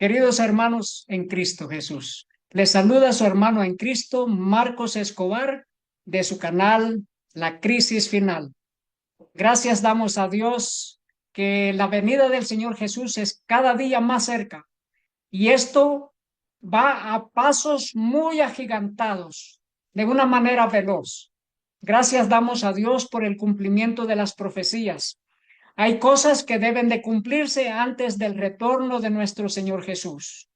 Queridos hermanos en Cristo Jesús, les saluda su hermano en Cristo, Marcos Escobar, de su canal La Crisis Final. Gracias damos a Dios que la venida del Señor Jesús es cada día más cerca y esto va a pasos muy agigantados, de una manera veloz. Gracias damos a Dios por el cumplimiento de las profecías. Hay cosas que deben de cumplirse antes del retorno de nuestro Señor Jesús.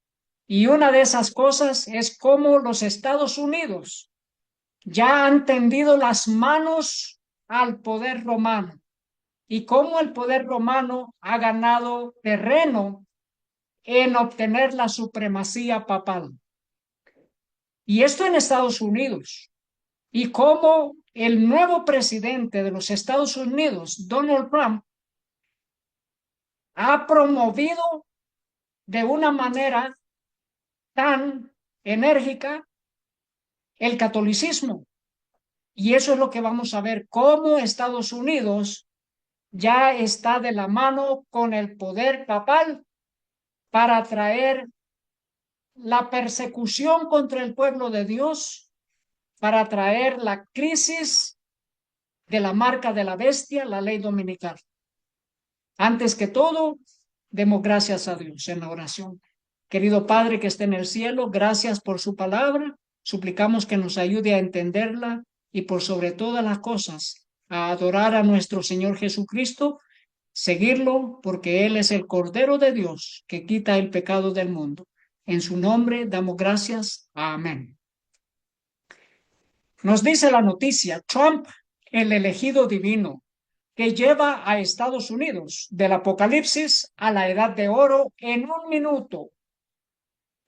Y una de esas cosas es cómo los Estados Unidos ya han tendido las manos al poder romano y cómo el poder romano ha ganado terreno en obtener la supremacía papal. Y esto en Estados Unidos. Y cómo el nuevo presidente de los Estados Unidos, Donald Trump, ha promovido de una manera tan enérgica el catolicismo. Y eso es lo que vamos a ver, cómo Estados Unidos ya está de la mano con el poder papal para traer la persecución contra el pueblo de Dios, para traer la crisis de la marca de la bestia, la ley dominical. Antes que todo, demos gracias a Dios en la oración. Querido Padre que esté en el cielo, gracias por su palabra. Suplicamos que nos ayude a entenderla y por sobre todas las cosas a adorar a nuestro Señor Jesucristo, seguirlo porque Él es el Cordero de Dios que quita el pecado del mundo. En su nombre damos gracias. Amén. Nos dice la noticia, Trump, el elegido divino, que lleva a Estados Unidos del Apocalipsis a la Edad de Oro en un minuto.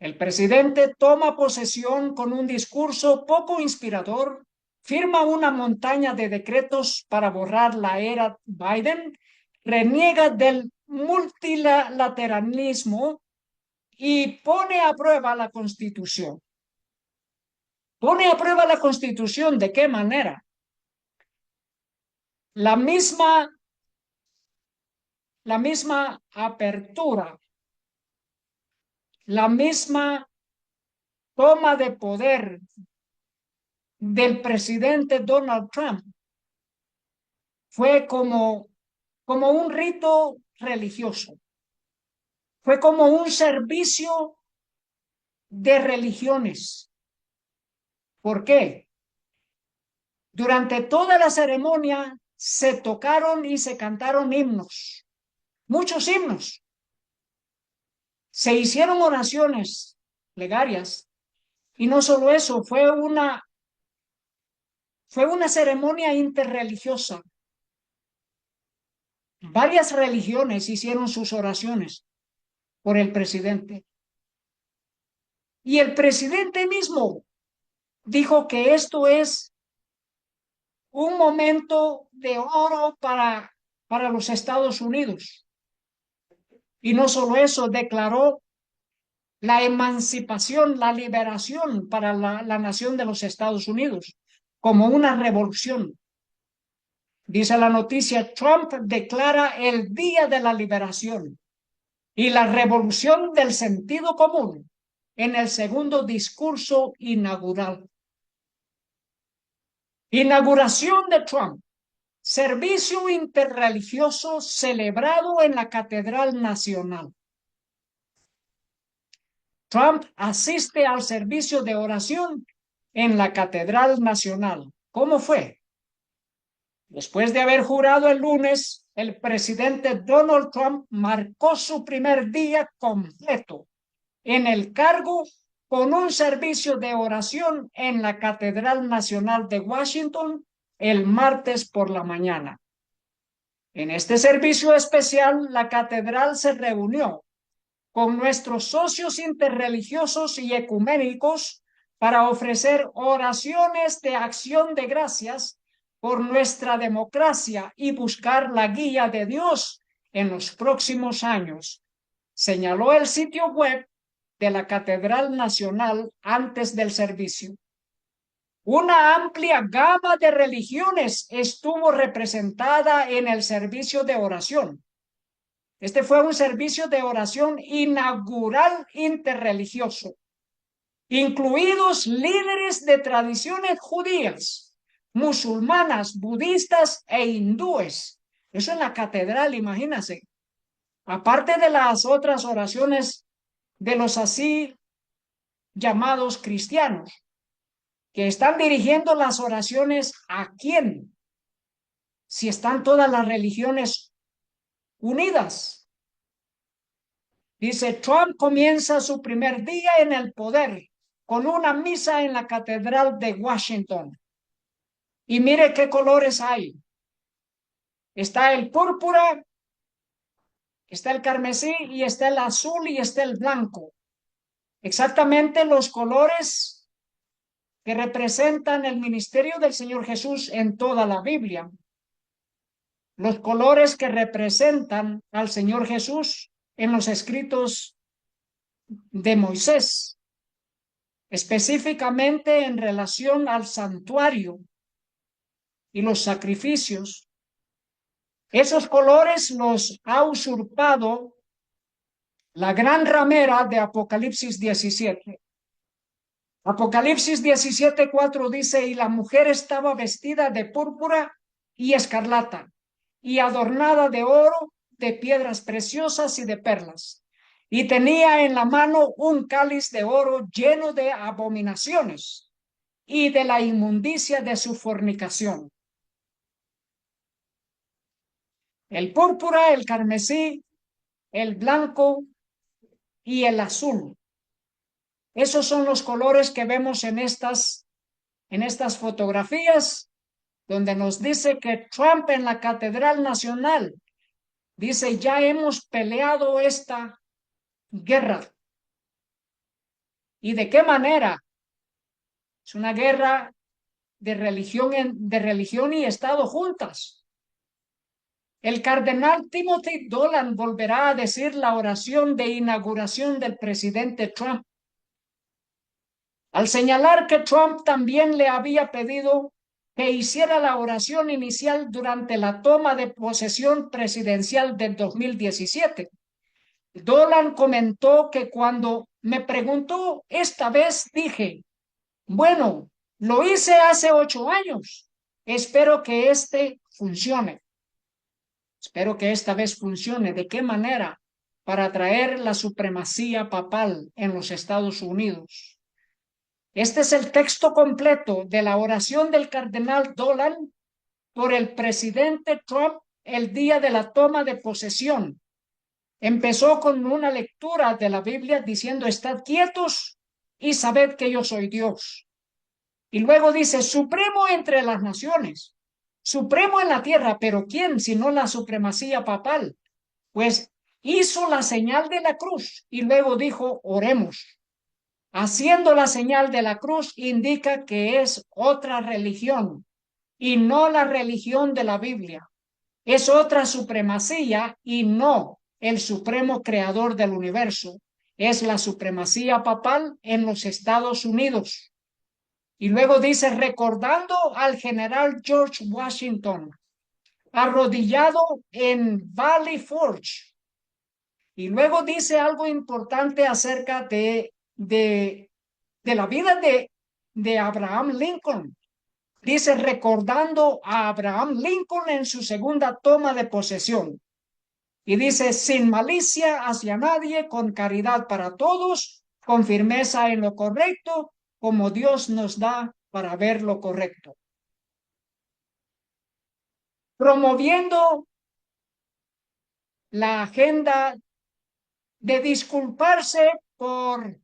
El presidente toma posesión con un discurso poco inspirador, firma una montaña de decretos para borrar la era Biden, reniega del multilateralismo y pone a prueba la Constitución. Pone a prueba la Constitución, ¿de qué manera? La misma, la misma apertura, la misma toma de poder del presidente Donald Trump fue como un rito religioso, fue como un servicio de religiones. ¿Por qué? Durante toda la ceremonia se tocaron y se cantaron himnos, muchos himnos. Se hicieron oraciones plegarias y no solo eso, fue una ceremonia interreligiosa. Varias religiones hicieron sus oraciones por el presidente. Y el presidente mismo dijo que esto es un momento de oro para los Estados Unidos. Y no solo eso, declaró la emancipación, la liberación para la nación de los Estados Unidos como una revolución. Dice la noticia, Trump declara el día de la liberación y la revolución del sentido común en el segundo discurso inaugural. Inauguración de Trump. Servicio interreligioso celebrado en la Catedral Nacional. Trump asiste al servicio de oración en la Catedral Nacional. ¿Cómo fue? Después de haber jurado el lunes, el presidente Donald Trump marcó su primer día completo en el cargo con un servicio de oración en la Catedral Nacional de Washington el martes por la mañana. En este servicio especial, la catedral se reunió con nuestros socios interreligiosos y ecuménicos para ofrecer oraciones de acción de gracias por nuestra democracia y buscar la guía de Dios en los próximos años, señaló el sitio web de la Catedral Nacional antes del servicio. Una amplia gama de religiones estuvo representada en el servicio de oración. Este fue un servicio de oración inaugural interreligioso, incluidos líderes de tradiciones judías, musulmanas, budistas e hindúes. Eso en la catedral, imagínense. Aparte de las otras oraciones de los así llamados cristianos, que están dirigiendo las oraciones ¿a quién? Si están todas las religiones unidas. Dice, Trump comienza su primer día en el poder con una misa en la Catedral de Washington. Y mire qué colores hay. Está el púrpura, está el carmesí y está el azul y está el blanco. Exactamente los colores que representan el ministerio del Señor Jesús en toda la Biblia. Los colores que representan al Señor Jesús en los escritos de Moisés, específicamente en relación al santuario y los sacrificios. Esos colores los ha usurpado la gran ramera de Apocalipsis 17. Apocalipsis 17:4 dice, y la mujer estaba vestida de púrpura y escarlata, y adornada de oro, de piedras preciosas y de perlas. Y tenía en la mano un cáliz de oro lleno de abominaciones y de la inmundicia de su fornicación. El púrpura, el carmesí, el blanco y el azul. Esos son los colores que vemos en estas fotografías, donde nos dice que Trump en la Catedral Nacional dice, ya hemos peleado esta guerra. ¿Y de qué manera? Es una guerra de religión y Estado juntas. El cardenal Timothy Dolan volverá a decir la oración de inauguración del presidente Trump, al señalar que Trump también le había pedido que hiciera la oración inicial durante la toma de posesión presidencial del 2017. Dolan comentó que cuando me preguntó esta vez dije, bueno, lo hice hace 8 años. Espero que funcione. Espero que esta vez funcione. ¿De qué manera? Para traer la supremacía papal en los Estados Unidos. Este es el texto completo de la oración del cardenal Dolan por el presidente Trump el día de la toma de posesión. Empezó con una lectura de la Biblia diciendo, estad quietos y sabed que yo soy Dios. Y luego dice, supremo entre las naciones, supremo en la tierra, pero ¿quién sino la supremacía papal? Pues hizo la señal de la cruz y luego dijo, oremos. Haciendo la señal de la cruz indica que es otra religión y no la religión de la Biblia. Es otra supremacía y no el supremo creador del universo. Es la supremacía papal en los Estados Unidos. Y luego dice, recordando al general George Washington, arrodillado en Valley Forge. Y luego dice algo importante acerca de la vida de Abraham Lincoln. Dice, recordando a Abraham Lincoln en su segunda toma de posesión. Y dice, sin malicia hacia nadie, con caridad para todos, con firmeza en lo correcto, como Dios nos da para ver lo correcto. Promoviendo la agenda de disculparse por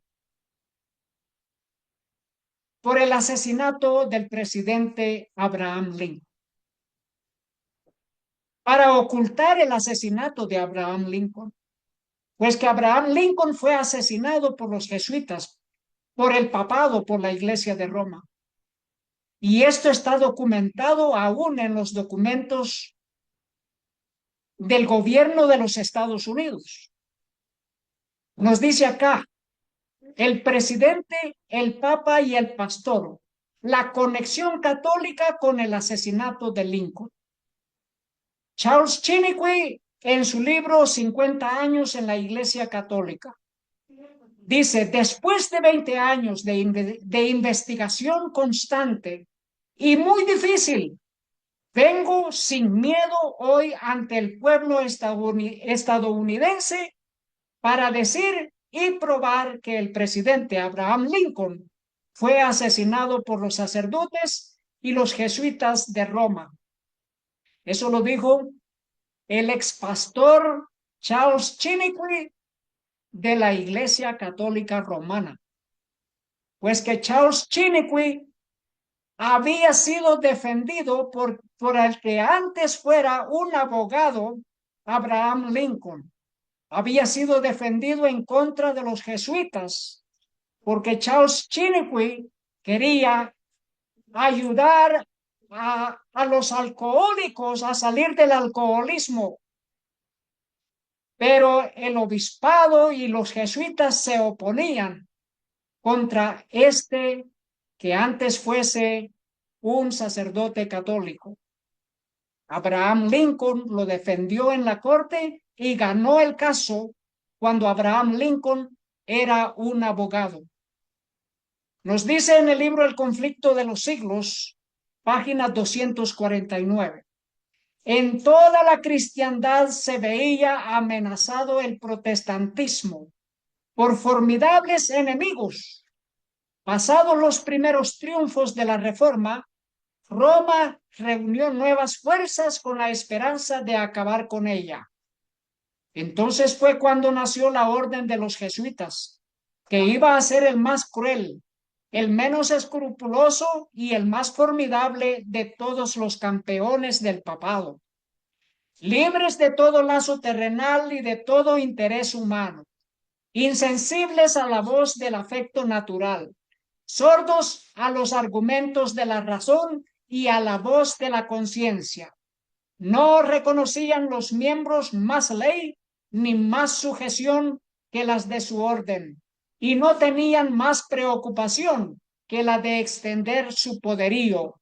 el asesinato del presidente Abraham Lincoln. Para ocultar el asesinato de Abraham Lincoln, pues que Abraham Lincoln fue asesinado por los jesuitas, por el papado, por la Iglesia de Roma. Y esto está documentado aún en los documentos del gobierno de los Estados Unidos. Nos dice acá, el presidente, el papa y el pastor, la conexión católica con el asesinato de Lincoln. Charles Chiniquy, en su libro 50 años en la Iglesia Católica. Dice, después de 20 años de investigación constante y muy difícil, vengo sin miedo hoy ante el pueblo estadounidense para decir y probar que el presidente Abraham Lincoln fue asesinado por los sacerdotes y los jesuitas de Roma. Eso lo dijo el expastor Charles Chiniquy de la Iglesia Católica Romana. Pues que Charles Chiniquy había sido defendido por el que antes fuera un abogado, Abraham Lincoln. Había sido defendido en contra de los jesuitas, porque Charles Chiniquy quería ayudar a los alcohólicos a salir del alcoholismo. Pero el obispado y los jesuitas se oponían contra este que antes fuese un sacerdote católico. Abraham Lincoln lo defendió en la corte y ganó el caso cuando Abraham Lincoln era un abogado. Nos dice en el libro El conflicto de los siglos, página 249. En toda la cristiandad se veía amenazado el protestantismo por formidables enemigos. Pasados los primeros triunfos de la Reforma, Roma reunió nuevas fuerzas con la esperanza de acabar con ella. Entonces fue cuando nació la orden de los jesuitas, que iba a ser el más cruel, el menos escrupuloso y el más formidable de todos los campeones del papado, libres de todo lazo terrenal y de todo interés humano, insensibles a la voz del afecto natural, sordos a los argumentos de la razón y a la voz de la conciencia. No reconocían los miembros más ley ni más sujeción que las de su orden, y no tenían más preocupación que la de extender su poderío.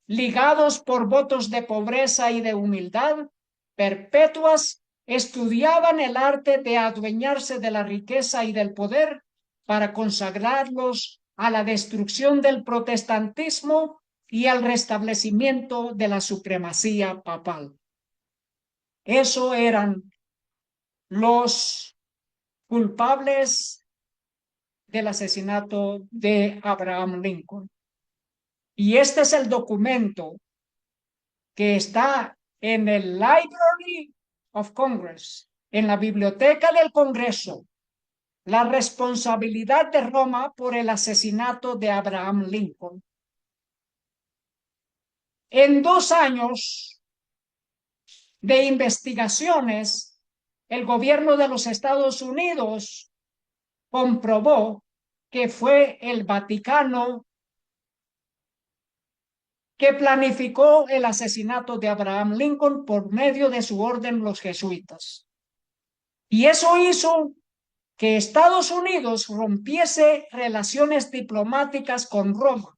Ligados por votos de pobreza y de humildad perpetuas, estudiaban el arte de adueñarse de la riqueza y del poder para consagrarlos a la destrucción del protestantismo y al restablecimiento de la supremacía papal. Eso eran los culpables del asesinato de Abraham Lincoln. Y este es el documento que está en el Library of Congress, en la Biblioteca del Congreso, la responsabilidad de Roma por el asesinato de Abraham Lincoln. En 2 años de investigaciones, el gobierno de los Estados Unidos comprobó que fue el Vaticano que planificó el asesinato de Abraham Lincoln por medio de su orden los jesuitas. Y eso hizo que Estados Unidos rompiese relaciones diplomáticas con Roma.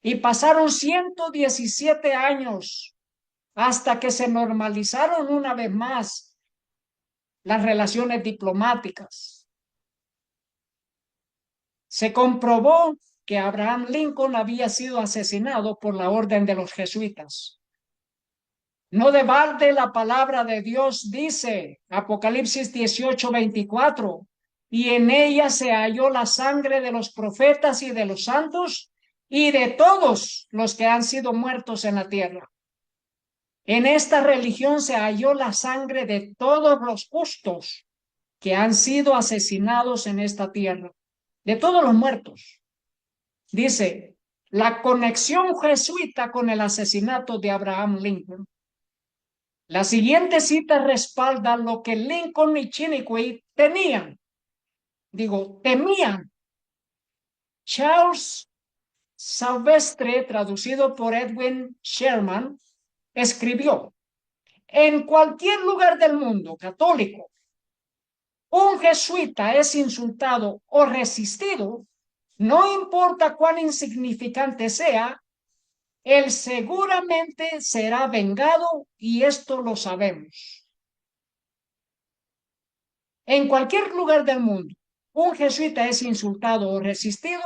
Y pasaron 117 años hasta que se normalizaron una vez más las relaciones diplomáticas. Se comprobó que Abraham Lincoln había sido asesinado por la orden de los jesuitas. No de balde la palabra de Dios dice, Apocalipsis 18:24, y en ella se halló la sangre de los profetas y de los santos y de todos los que han sido muertos en la tierra. En esta religión se halló la sangre de todos los justos que han sido asesinados en esta tierra, de todos los muertos. Dice, la conexión jesuita con el asesinato de Abraham Lincoln. La siguiente cita respalda lo que Lincoln y Chiniquy temían. Charles Silvestre, traducido por Edwin Sherman, escribió, en cualquier lugar del mundo católico, un jesuita es insultado o resistido, no importa cuán insignificante sea, Él seguramente será vengado y esto lo sabemos. En cualquier lugar del mundo, un jesuita es insultado o resistido,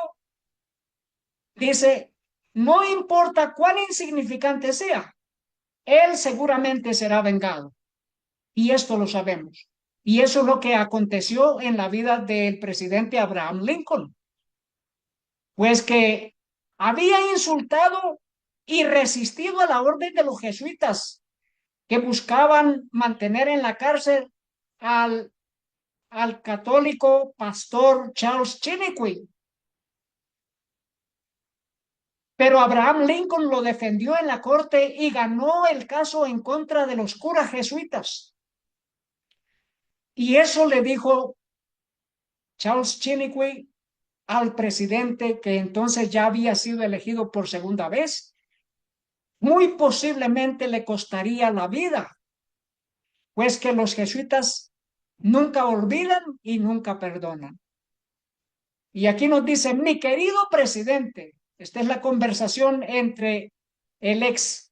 dice, no importa cuán insignificante sea, él seguramente será vengado. Y esto lo sabemos. Y eso es lo que aconteció en la vida del presidente Abraham Lincoln. Pues que había insultado y resistido a la orden de los jesuitas que buscaban mantener en la cárcel al, al católico pastor Charles Chiniquy. Pero Abraham Lincoln lo defendió en la corte y ganó el caso en contra de los curas jesuitas. Y eso le dijo Charles Chiniquy al presidente que entonces ya había sido elegido por segunda vez. Muy posiblemente le costaría la vida, pues que los jesuitas nunca olvidan y nunca perdonan. Y aquí nos dice, mi querido presidente, esta es la conversación entre el ex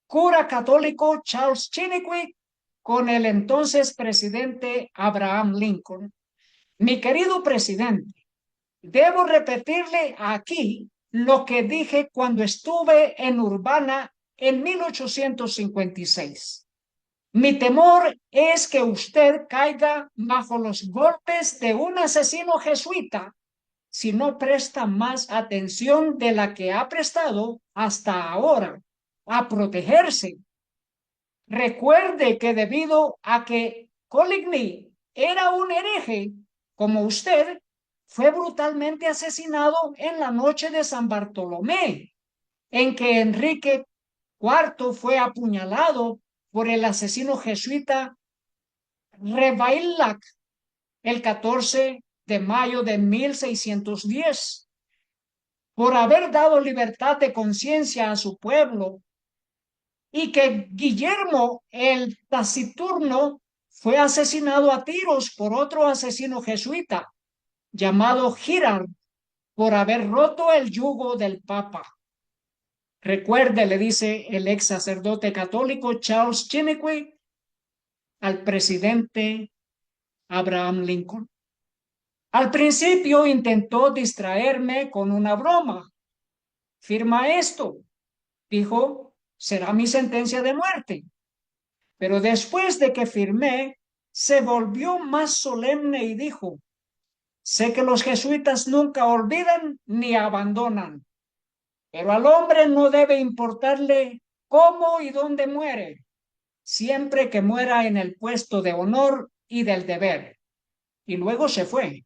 cura católico Charles Chiniquy con el entonces presidente Abraham Lincoln. Mi querido presidente, debo repetirle aquí lo que dije cuando estuve en Urbana en 1856. Mi temor es que usted caiga bajo los golpes de un asesino jesuita si no presta más atención de la que ha prestado hasta ahora a protegerse. Recuerde que debido a que Coligny era un hereje, como usted, fue brutalmente asesinado en la noche de San Bartolomé, en que Enrique IV fue apuñalado por el asesino jesuita Ravaillac el 14 de mayo de 1610. Por haber dado libertad de conciencia a su pueblo, y que Guillermo el Taciturno fue asesinado a tiros por otro asesino jesuita llamado Girard por haber roto el yugo del Papa. Recuerde, le dice el ex sacerdote católico Charles Chiniquy al presidente Abraham Lincoln. Al principio intentó distraerme con una broma. Firma esto, dijo, será mi sentencia de muerte. Pero después de que firmé, se volvió más solemne y dijo, sé que los jesuitas nunca olvidan ni abandonan, pero al hombre no debe importarle cómo y dónde muere, siempre que muera en el puesto de honor y del deber. Y luego se fue.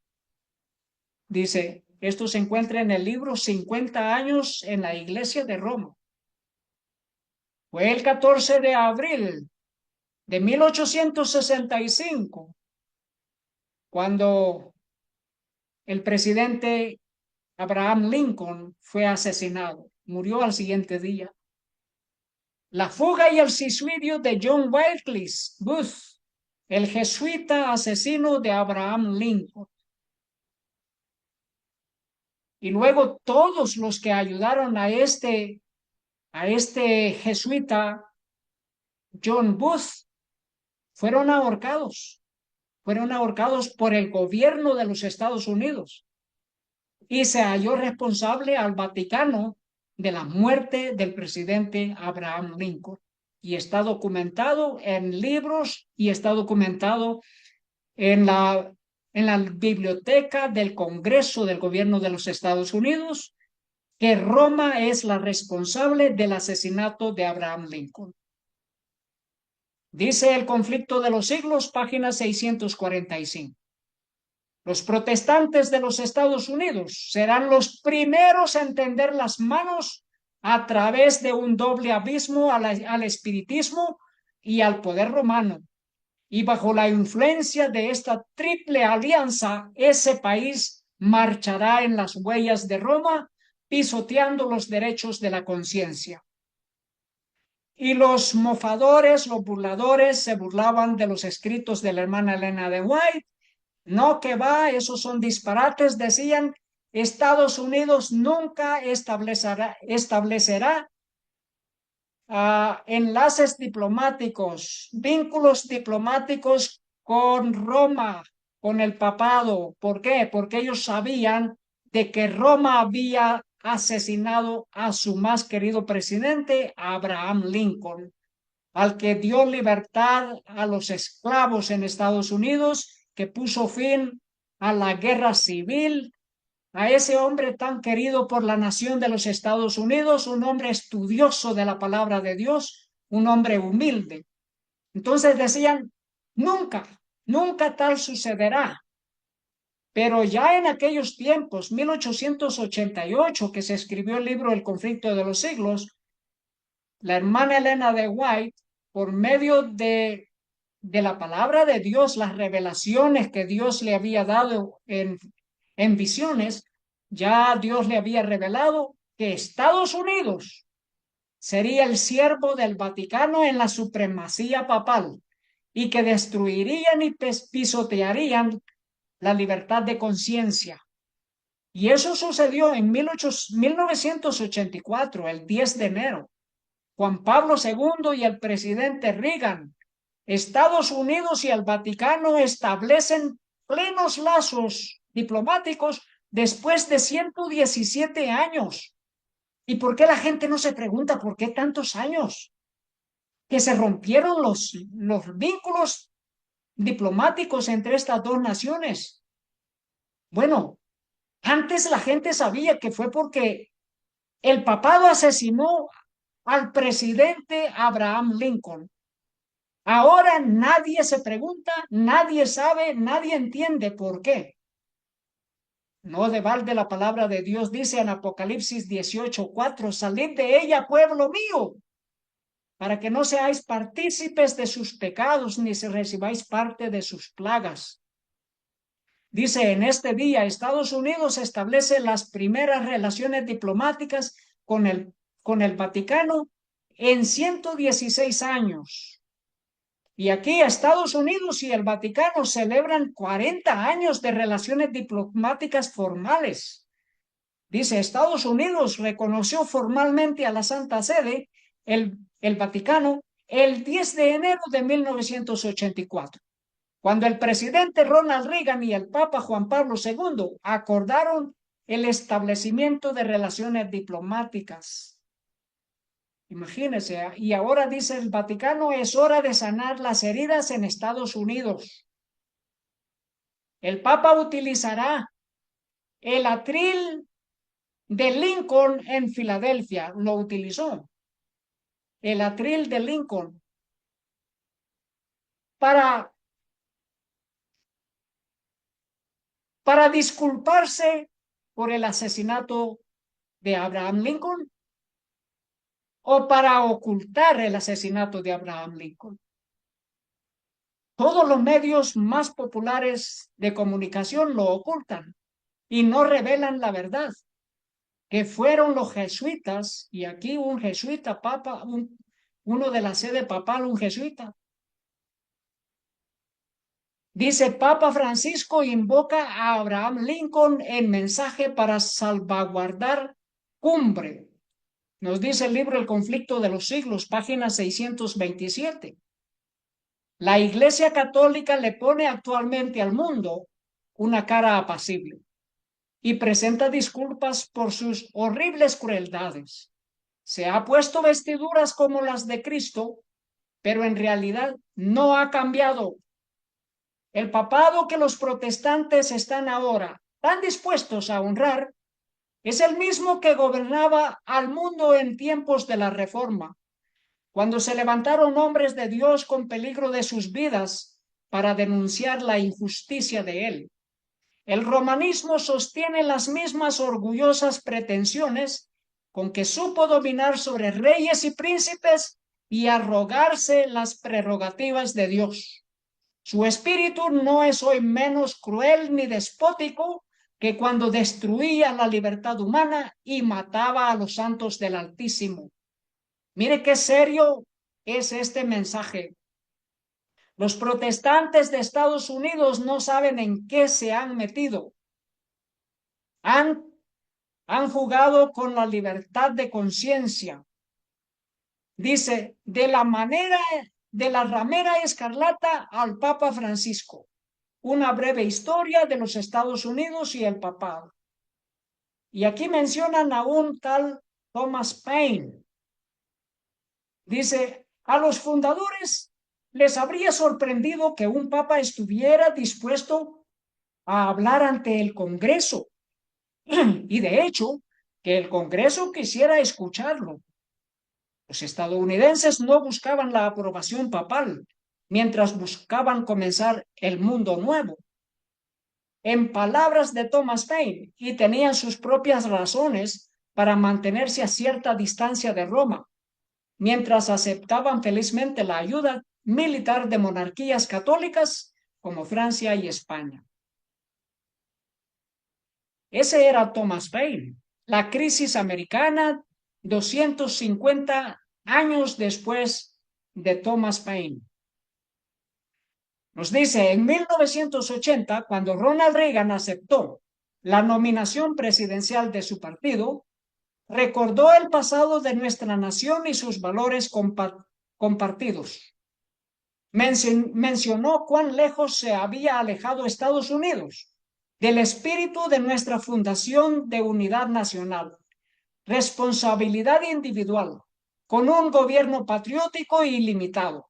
Dice, esto se encuentra en el libro 50 años en la iglesia de Roma. Fue el 14 de abril de 1865 cuando el presidente Abraham Lincoln fue asesinado. Murió al siguiente día. La fuga y el suicidio de John Wilkes Booth, el jesuita asesino de Abraham Lincoln. Y luego todos los que ayudaron a este jesuita, John Booth, fueron ahorcados. Fueron ahorcados por el gobierno de los Estados Unidos. Y se halló responsable al Vaticano de la muerte del presidente Abraham Lincoln. Y está documentado en libros y está documentado en la biblioteca del Congreso del Gobierno de los Estados Unidos, que Roma es la responsable del asesinato de Abraham Lincoln. Dice El conflicto de los siglos, página 645. Los protestantes de los Estados Unidos serán los primeros en tender las manos a través de un doble abismo al espiritismo y al poder romano. Y bajo la influencia de esta triple alianza, ese país marchará en las huellas de Roma, pisoteando los derechos de la conciencia. Y los mofadores, los burladores, se burlaban de los escritos de la hermana Elena de White. No, que va, esos son disparates, decían. Estados Unidos nunca establecerá enlaces diplomáticos, vínculos diplomáticos con Roma, con el papado. ¿Por qué? Porque ellos sabían de que Roma había asesinado a su más querido presidente, Abraham Lincoln, al que dio libertad a los esclavos en Estados Unidos, que puso fin a la guerra civil, a ese hombre tan querido por la nación de los Estados Unidos, un hombre estudioso de la palabra de Dios, un hombre humilde. Entonces decían, nunca, nunca tal sucederá. Pero ya en aquellos tiempos, 1888, que se escribió el libro El conflicto de los siglos, la hermana Elena de White, por medio de la palabra de Dios, las revelaciones que Dios le había dado en visiones, ya Dios le había revelado que Estados Unidos sería el siervo del Vaticano en la supremacía papal y que destruirían y pisotearían la libertad de conciencia. Y eso sucedió en 1984, el 10 de enero. Juan Pablo II y el presidente Reagan, Estados Unidos y el Vaticano establecen plenos lazos diplomáticos después de 117 años. ¿Y por qué la gente no se pregunta por qué tantos años? Que se rompieron los vínculos diplomáticos entre estas dos naciones. Bueno, antes la gente sabía que fue porque el papado asesinó al presidente Abraham Lincoln. Ahora nadie se pregunta, nadie sabe, nadie entiende por qué. No de balde la palabra de Dios dice en Apocalipsis 18:4, salid de ella, pueblo mío, para que no seáis partícipes de sus pecados, ni se recibáis parte de sus plagas. Dice, en este día Estados Unidos establece las primeras relaciones diplomáticas con el Vaticano en 116 años. Y aquí Estados Unidos y el Vaticano celebran 40 años de relaciones diplomáticas formales. Dice, Estados Unidos reconoció formalmente a la Santa Sede, el Vaticano, el 10 de enero de 1984, cuando el presidente Ronald Reagan y el Papa Juan Pablo II acordaron el establecimiento de relaciones diplomáticas. Imagínense, y ahora dice el Vaticano, es hora de sanar las heridas en Estados Unidos. El Papa utilizará el atril de Lincoln en Filadelfia, lo utilizó, el atril de Lincoln, para, para disculparse por el asesinato de Abraham Lincoln o para ocultar el asesinato de Abraham Lincoln. Todos los medios más populares de comunicación lo ocultan y no revelan la verdad, que fueron los jesuitas, y aquí un jesuita, papa, uno de la sede papal, un jesuita. Dice, Papa Francisco invoca a Abraham Lincoln en mensaje para salvaguardar cumbre. Nos dice el libro El conflicto de los siglos, página 627. La Iglesia Católica le pone actualmente al mundo una cara apacible y presenta disculpas por sus horribles crueldades. Se ha puesto vestiduras como las de Cristo, pero en realidad no ha cambiado. El papado que los protestantes están ahora tan dispuestos a honrar es el mismo que gobernaba al mundo en tiempos de la Reforma, cuando se levantaron hombres de Dios con peligro de sus vidas para denunciar la injusticia de él. El romanismo sostiene las mismas orgullosas pretensiones con que supo dominar sobre reyes y príncipes y arrogarse las prerrogativas de Dios. Su espíritu no es hoy menos cruel ni despótico que cuando destruía la libertad humana y mataba a los santos del Altísimo. Mire qué serio es este mensaje. Los protestantes de Estados Unidos no saben en qué se han metido. Han jugado con la libertad de conciencia Dice, de la ramera escarlata al Papa Francisco. Una breve historia de los Estados Unidos y el papado. Y aquí mencionan a un tal Thomas Paine. Dice, a los fundadores les habría sorprendido que un papa estuviera dispuesto a hablar ante el Congreso. Y de hecho, que el Congreso quisiera escucharlo. Los estadounidenses no buscaban la aprobación papal, mientras buscaban comenzar el mundo nuevo. En palabras de Thomas Paine, y tenían sus propias razones para mantenerse a cierta distancia de Roma, mientras aceptaban felizmente la ayuda militar de monarquías católicas como Francia y España. Ese era Thomas Paine. La crisis americana, 250 años después de Thomas Paine. Nos dice, en 1980, cuando Ronald Reagan aceptó la nominación presidencial de su partido, recordó el pasado de nuestra nación y sus valores compartidos. Mencionó cuán lejos se había alejado Estados Unidos del espíritu de nuestra fundación de unidad nacional, responsabilidad individual, con un gobierno patriótico ilimitado.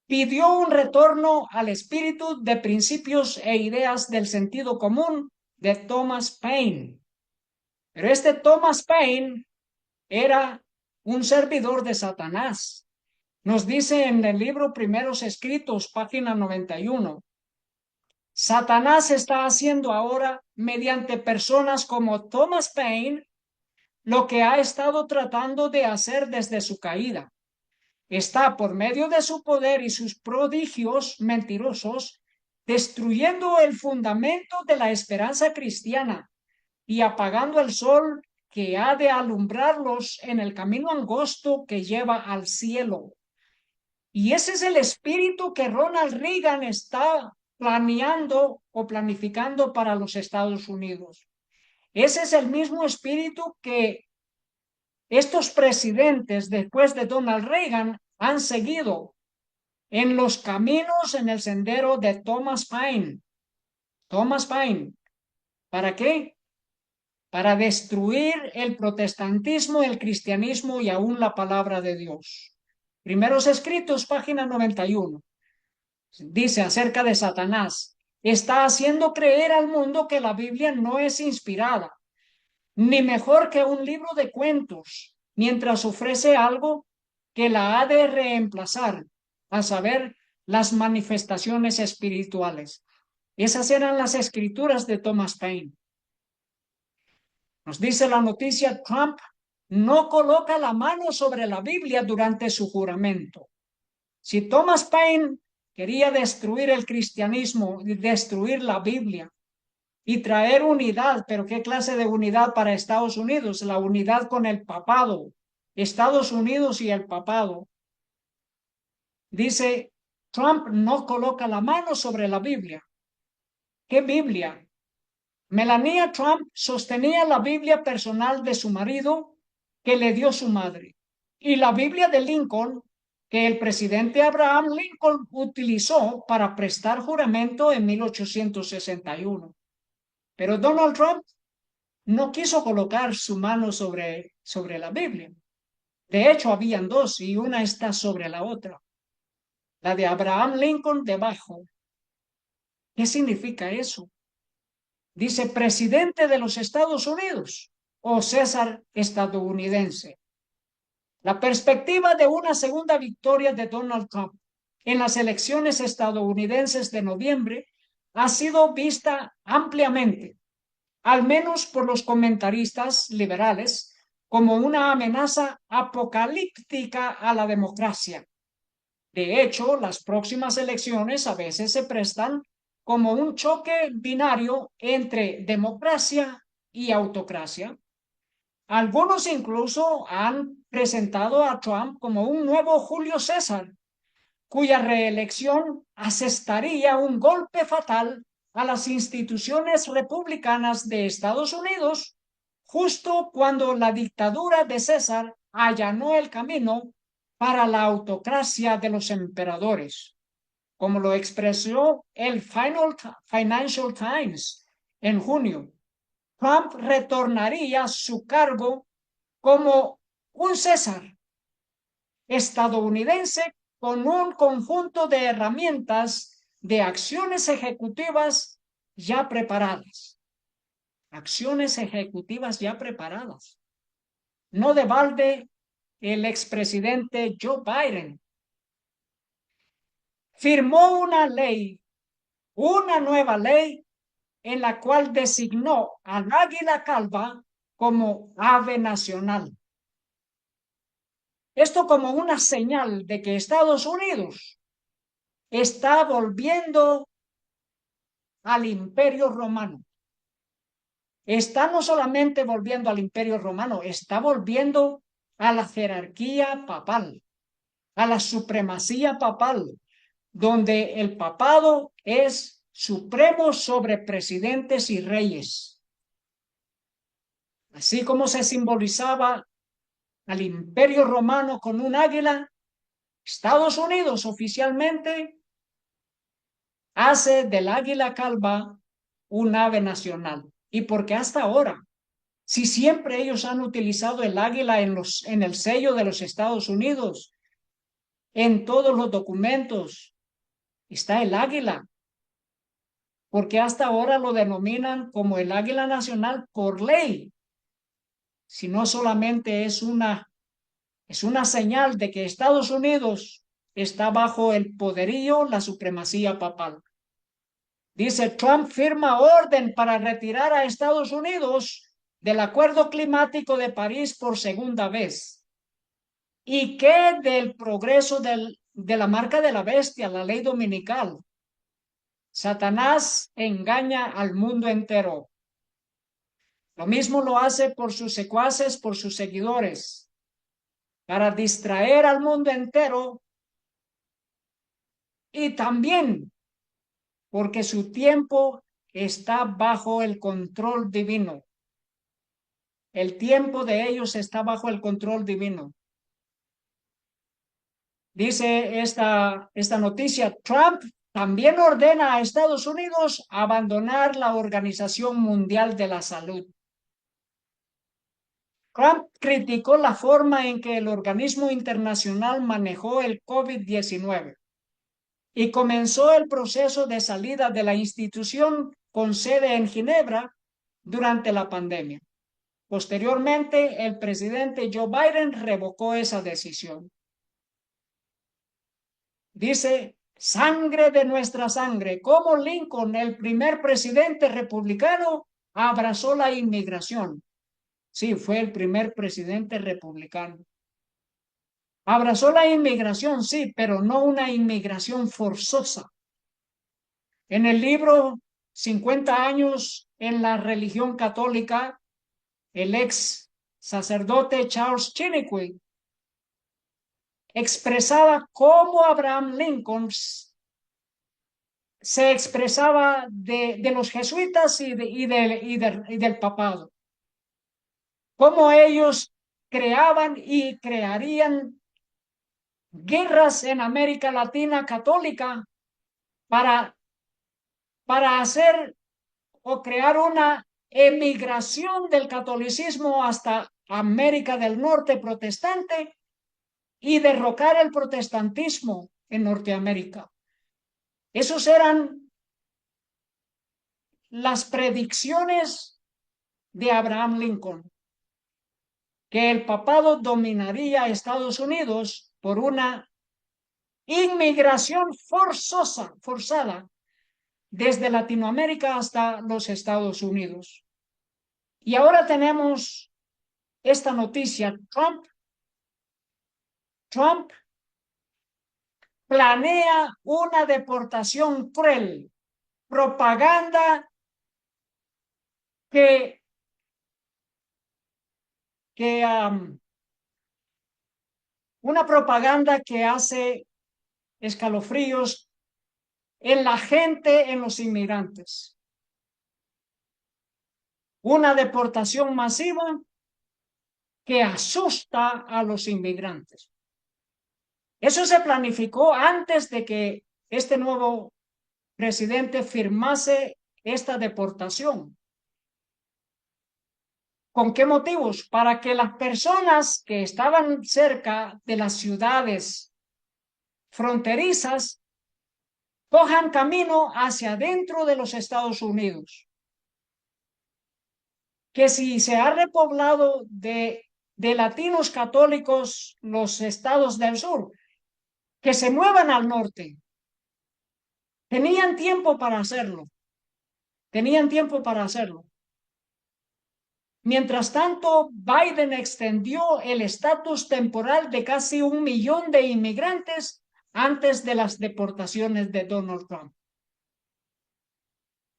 Pidió un retorno al espíritu de principios e ideas del sentido común de Thomas Paine. Pero este Thomas Paine era un servidor de Satanás. Nos dice en el libro Primeros Escritos, página 91. Satanás está haciendo ahora, mediante personas como Thomas Paine, lo que ha estado tratando de hacer desde su caída. Está, por medio de su poder y sus prodigios mentirosos, destruyendo el fundamento de la esperanza cristiana y apagando el sol que ha de alumbrarlos en el camino angosto que lleva al cielo. Y ese es el espíritu que Ronald Reagan está planeando o planificando para los Estados Unidos. Ese es el mismo espíritu que estos presidentes después de Donald Reagan han seguido en los caminos en el sendero de Thomas Paine. Thomas Paine. ¿Para qué? Para destruir el protestantismo, el cristianismo y aún la palabra de Dios. Primeros Escritos, página 91. Dice acerca de Satanás, está haciendo creer al mundo que la Biblia no es inspirada, ni mejor que un libro de cuentos, mientras ofrece algo que la ha de reemplazar, a saber, las manifestaciones espirituales. Esas eran las escrituras de Thomas Paine. Nos dice la noticia, Trump no coloca la mano sobre la Biblia durante su juramento. Si Thomas Paine quería destruir el cristianismo y destruir la Biblia y traer unidad, pero ¿qué clase de unidad para Estados Unidos? La unidad con el papado, Estados Unidos y el papado. Dice, Trump no coloca la mano sobre la Biblia. ¿Qué Biblia? Melania Trump sostenía la Biblia personal de su marido que le dio su madre y la Biblia de Lincoln que el presidente Abraham Lincoln utilizó para prestar juramento en 1861. Pero Donald Trump no quiso colocar su mano sobre la Biblia. De hecho, habían dos y una está sobre la otra. La de Abraham Lincoln debajo. ¿Qué significa eso? Dice presidente de los Estados Unidos o César estadounidense. La perspectiva de una segunda victoria de Donald Trump en las elecciones estadounidenses de noviembre ha sido vista ampliamente, al menos por los comentaristas liberales, como una amenaza apocalíptica a la democracia. De hecho, las próximas elecciones a veces se prestan como un choque binario entre democracia y autocracia. Algunos incluso han presentado a Trump como un nuevo Julio César, cuya reelección asestaría un golpe fatal a las instituciones republicanas de Estados Unidos, justo cuando la dictadura de César allanó el camino para la autocracia de los emperadores, como lo expresó el Financial Times en junio. Trump retornaría a su cargo como un César estadounidense con un conjunto de herramientas de acciones ejecutivas ya preparadas. Acciones ejecutivas ya preparadas. No de balde, el expresidente Joe Biden firmó una nueva ley en la cual designó al águila calva como ave nacional. Esto como una señal de que Estados Unidos está volviendo al Imperio Romano. Está no solamente volviendo al Imperio Romano, está volviendo a la jerarquía papal, a la supremacía papal, donde el papado es supremo sobre presidentes y reyes. Así como se simbolizaba al Imperio Romano con un águila, Estados Unidos oficialmente hace del águila calva un ave nacional. Y porque hasta ahora, si siempre ellos han utilizado el águila en el sello de los Estados Unidos, en todos los documentos está el águila, porque hasta ahora lo denominan como el águila nacional por ley, si no solamente es una señal de que Estados Unidos está bajo el poderío, la supremacía papal. Dice, Trump firma orden para retirar a Estados Unidos del Acuerdo Climático de París por segunda vez. ¿Y qué del progreso de la marca de la bestia, la ley dominical? Satanás engaña al mundo entero. Lo mismo lo hace por sus secuaces, por sus seguidores, para distraer al mundo entero y también porque su tiempo está bajo el control divino. El tiempo de ellos está bajo el control divino. Dice esta noticia, Trump también ordena a Estados Unidos abandonar la Organización Mundial de la Salud. Trump criticó la forma en que el organismo internacional manejó el COVID-19 y comenzó el proceso de salida de la institución con sede en Ginebra durante la pandemia. Posteriormente, el presidente Joe Biden revocó esa decisión. Dice, sangre de nuestra sangre, como Lincoln, el primer presidente republicano, abrazó la inmigración. Sí, fue el primer presidente republicano. Abrazó la inmigración, sí, pero no una inmigración forzosa. En el libro 50 años en la religión católica, el ex sacerdote Charles Chiniquy expresaba cómo Abraham Lincoln se expresaba de los jesuitas y del papado. Cómo ellos creaban y crearían guerras en América Latina católica para hacer o crear una emigración del catolicismo hasta América del Norte protestante y derrocar el protestantismo en Norteamérica. Esos eran las predicciones de Abraham Lincoln, que el papado dominaría a Estados Unidos por una inmigración forzada, desde Latinoamérica hasta los Estados Unidos. Y ahora tenemos esta noticia. Trump planea una deportación cruel, propaganda que una propaganda que hace escalofríos en la gente, en los inmigrantes. Una deportación masiva que asusta a los inmigrantes. Eso se planificó antes de que este nuevo presidente firmase esta deportación. ¿Con qué motivos? Para que las personas que estaban cerca de las ciudades fronterizas cojan camino hacia dentro de los Estados Unidos. Que si se ha repoblado de latinos católicos los estados del sur, que se muevan al norte. Tenían tiempo para hacerlo. Tenían tiempo para hacerlo. Mientras tanto, Biden extendió el estatus temporal de casi 1 millón de inmigrantes antes de las deportaciones de Donald Trump.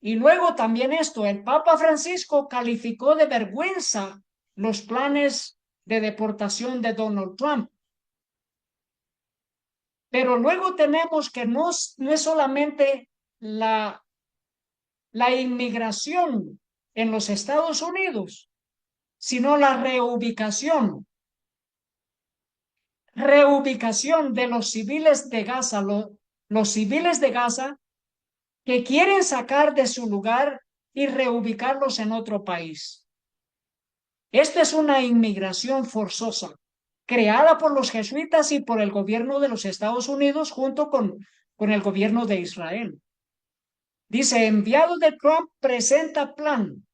Y luego también esto, el Papa Francisco calificó de vergüenza los planes de deportación de Donald Trump. Pero luego tenemos que no es solamente la inmigración en los Estados Unidos, sino la reubicación. Reubicación de los civiles de Gaza, los civiles de Gaza que quieren sacar de su lugar y reubicarlos en otro país. Esta es una inmigración forzosa, creada por los jesuitas y por el gobierno de los Estados Unidos junto con el gobierno de Israel. Dice, enviado de Trump presenta plan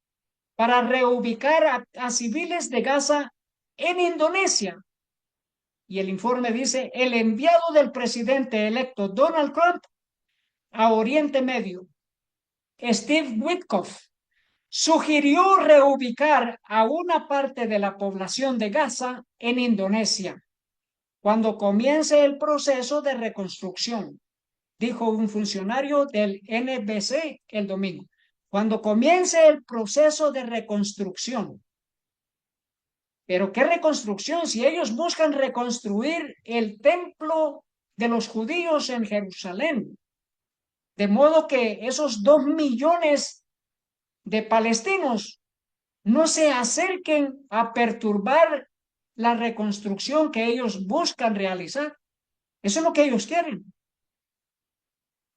para reubicar a civiles de Gaza en Indonesia. Y el informe dice, el enviado del presidente electo Donald Trump a Oriente Medio, Steve Witkoff, sugirió reubicar a una parte de la población de Gaza en Indonesia cuando comience el proceso de reconstrucción, dijo un funcionario del NBC el domingo. Cuando comience el proceso de reconstrucción. Pero ¿qué reconstrucción? Si ellos buscan reconstruir el templo de los judíos en Jerusalén, de modo que esos 2 millones de palestinos no se acerquen a perturbar la reconstrucción que ellos buscan realizar. Eso es lo que ellos quieren.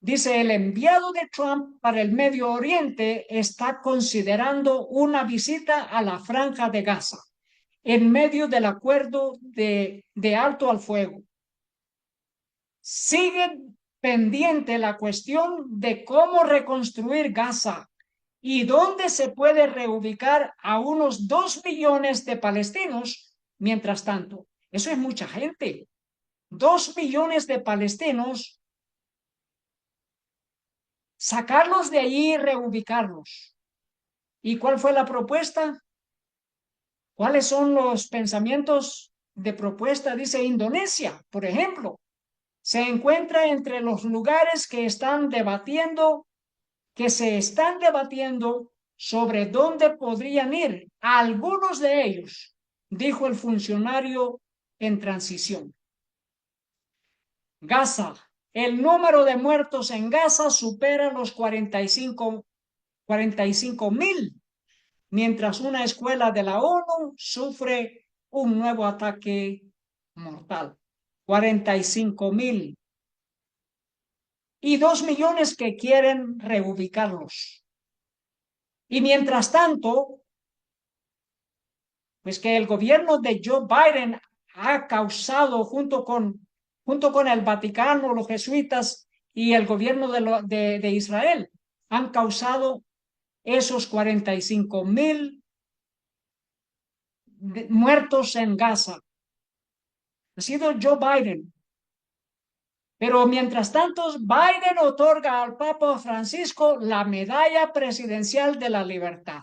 Dice, el enviado de Trump para el Medio Oriente está considerando una visita a la Franja de Gaza en medio del acuerdo de alto al fuego. Sigue pendiente la cuestión de cómo reconstruir Gaza y dónde se puede reubicar a unos 2 millones de palestinos. Mientras tanto, eso es mucha gente. 2 millones de palestinos, sacarlos de allí y reubicarlos. ¿Y cuál fue la propuesta? ¿Cuáles son los pensamientos de propuesta? Dice Indonesia, por ejemplo, se encuentra entre los lugares que se están debatiendo sobre dónde podrían ir. Algunos de ellos, dijo el funcionario en transición. Gaza. El número de muertos en Gaza supera los 45,000, mientras una escuela de la ONU sufre un nuevo ataque mortal. 45,000. Y 2 millones que quieren reubicarlos. Y mientras tanto, pues que el gobierno de Joe Biden ha causado junto con el Vaticano, los jesuitas y el gobierno de Israel, han causado esos 45,000 muertos en Gaza. Ha sido Joe Biden. Pero mientras tanto, Biden otorga al Papa Francisco la Medalla Presidencial de la Libertad.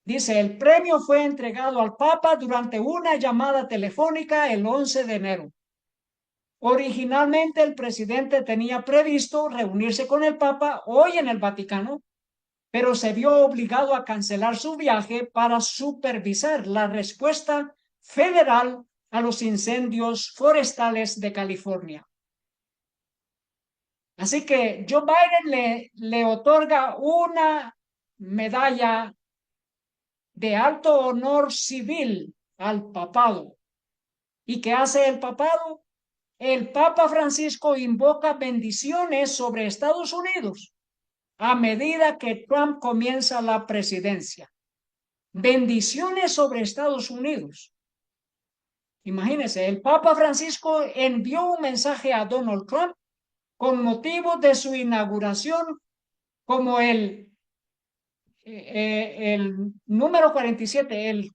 Dice, el premio fue entregado al Papa durante una llamada telefónica el 11 de enero. Originalmente el presidente tenía previsto reunirse con el Papa hoy en el Vaticano, pero se vio obligado a cancelar su viaje para supervisar la respuesta federal a los incendios forestales de California. Así que Joe Biden le otorga una medalla de alto honor civil al papado ¿Y qué hace el papado? El Papa Francisco invoca bendiciones sobre Estados Unidos a medida que Trump comienza la presidencia. Bendiciones sobre Estados Unidos. Imagínense, el Papa Francisco envió un mensaje a Donald Trump con motivo de su inauguración como el número 47, el,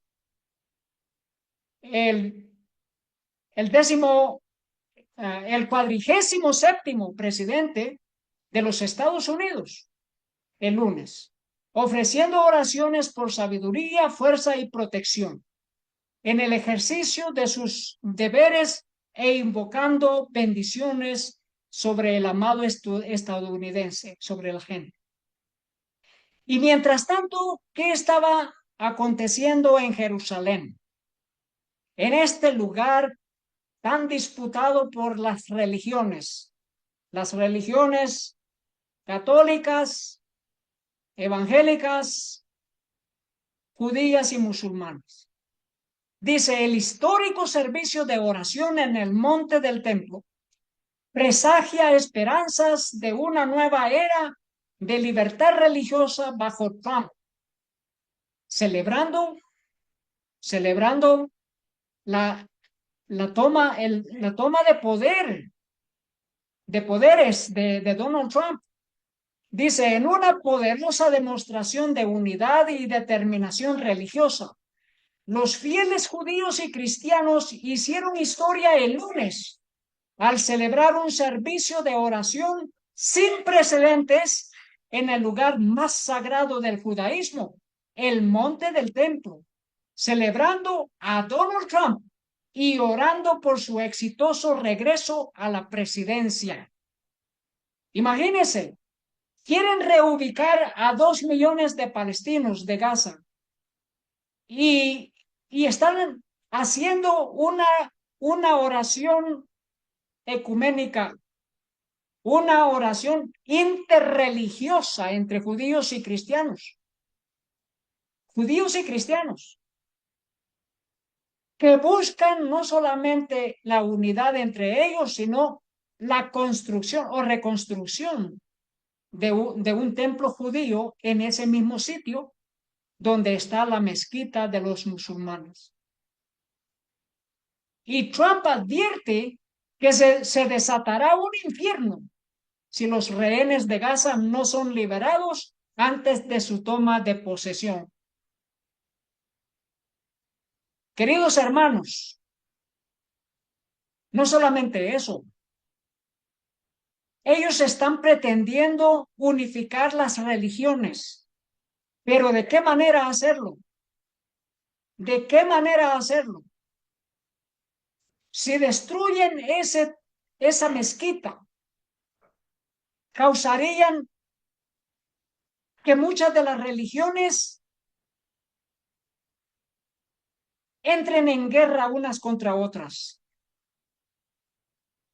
el décimo, el 47º presidente de los Estados Unidos, el lunes, ofreciendo oraciones por sabiduría, fuerza y protección en el ejercicio de sus deberes e invocando bendiciones sobre el amado estadounidense, sobre la gente. Y mientras tanto, ¿qué estaba aconteciendo en Jerusalén? En este lugar tan disputado por las religiones católicas, evangélicas, judías y musulmanas. Dice, el histórico servicio de oración en el monte del templo presagia esperanzas de una nueva era de libertad religiosa bajo Trump, celebrando la, la toma de poderes de Donald Trump. Dice, en una poderosa demostración de unidad y determinación religiosa, los fieles judíos y cristianos hicieron historia el lunes al celebrar un servicio de oración sin precedentes en el lugar más sagrado del judaísmo, el monte del templo, celebrando a Donald Trump y orando por su exitoso regreso a la presidencia. Imagínense, quieren reubicar a 2 millones de palestinos de Gaza y están haciendo una oración ecuménica, una oración interreligiosa entre judíos y cristianos. Judíos y cristianos que buscan no solamente la unidad entre ellos, sino la construcción o reconstrucción de un templo judío en ese mismo sitio donde está la mezquita de los musulmanes. Y Trump advierte que se desatará un infierno si los rehenes de Gaza no son liberados antes de su toma de posesión. Queridos hermanos, no solamente eso, ellos están pretendiendo unificar las religiones, pero ¿de qué manera hacerlo? ¿De qué manera hacerlo? Si destruyen esa mezquita, causarían que muchas de las religiones entren en guerra unas contra otras,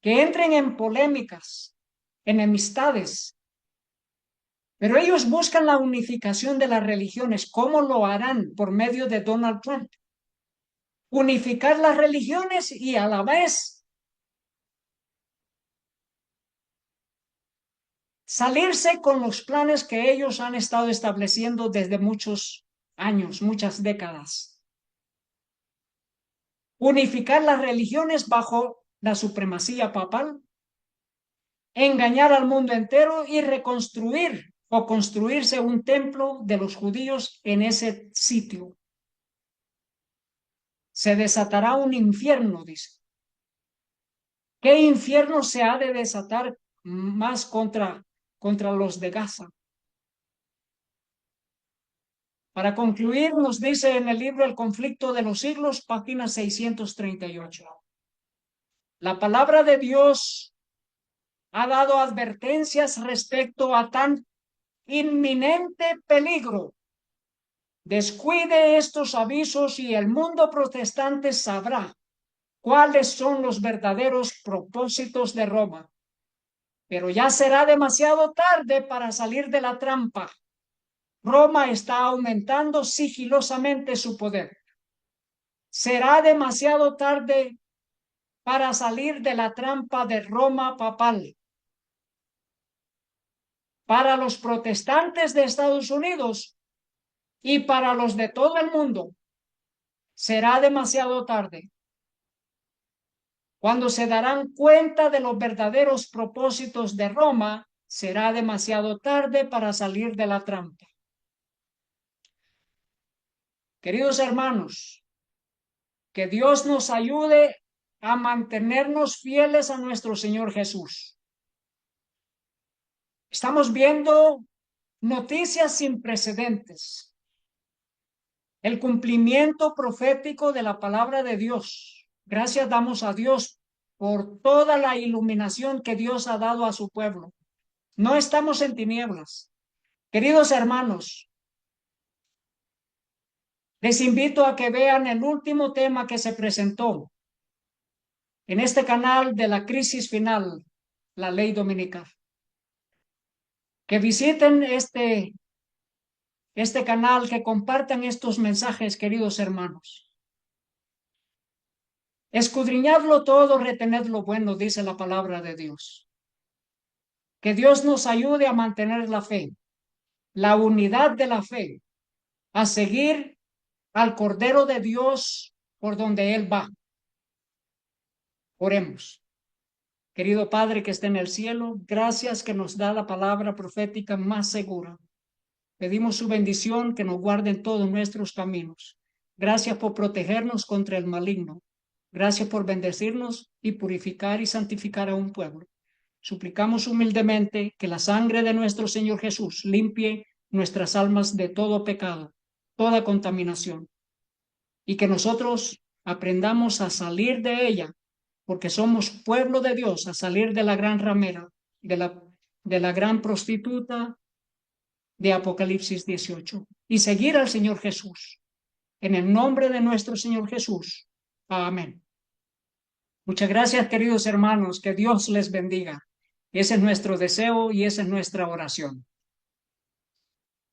que entren en polémicas, enemistades. Pero ellos buscan la unificación de las religiones. ¿Cómo lo harán? Por medio de Donald Trump. Unificar las religiones y a la vez salirse con los planes que ellos han estado estableciendo desde muchos años, muchas décadas. Unificar las religiones bajo la supremacía papal, engañar al mundo entero y reconstruir o construirse un templo de los judíos en ese sitio. Se desatará un infierno, dice. ¿Qué infierno se ha de desatar más contra los de Gaza? Para concluir, nos dice en el libro El conflicto de los siglos, página 638. La palabra de Dios ha dado advertencias respecto a tan inminente peligro. Descuide estos avisos y el mundo protestante sabrá cuáles son los verdaderos propósitos de Roma. Pero ya será demasiado tarde para salir de la trampa. Roma está aumentando sigilosamente su poder. Será demasiado tarde para salir de la trampa de Roma papal. Para los protestantes de Estados Unidos y para los de todo el mundo, será demasiado tarde. Cuando se darán cuenta de los verdaderos propósitos de Roma, será demasiado tarde para salir de la trampa. Queridos hermanos, que Dios nos ayude a mantenernos fieles a nuestro Señor Jesús. Estamos viendo noticias sin precedentes. El cumplimiento profético de la palabra de Dios. Gracias damos a Dios por toda la iluminación que Dios ha dado a su pueblo. No estamos en tinieblas. Queridos hermanos, les invito a que vean el último tema que se presentó en este canal de la crisis final, la ley dominical. Que visiten este canal, que compartan estos mensajes, queridos hermanos. Escudriñadlo todo, retened lo bueno, dice la palabra de Dios. Que Dios nos ayude a mantener la fe, la unidad de la fe, a seguir al Cordero de Dios por donde Él va. Oremos. Querido Padre que está en el cielo, gracias que nos da la palabra profética más segura. Pedimos su bendición, que nos guarde en todos nuestros caminos. Gracias por protegernos contra el maligno. Gracias por bendecirnos y purificar y santificar a un pueblo. Suplicamos humildemente que la sangre de nuestro Señor Jesús limpie nuestras almas de todo pecado, toda contaminación, y que nosotros aprendamos a salir de ella, porque somos pueblo de Dios, a salir de la gran ramera, de la gran prostituta de Apocalipsis 18, y seguir al Señor Jesús. En el nombre de nuestro Señor Jesús. Amén. Muchas gracias, queridos hermanos. Que Dios les bendiga. Ese es nuestro deseo y esa es nuestra oración.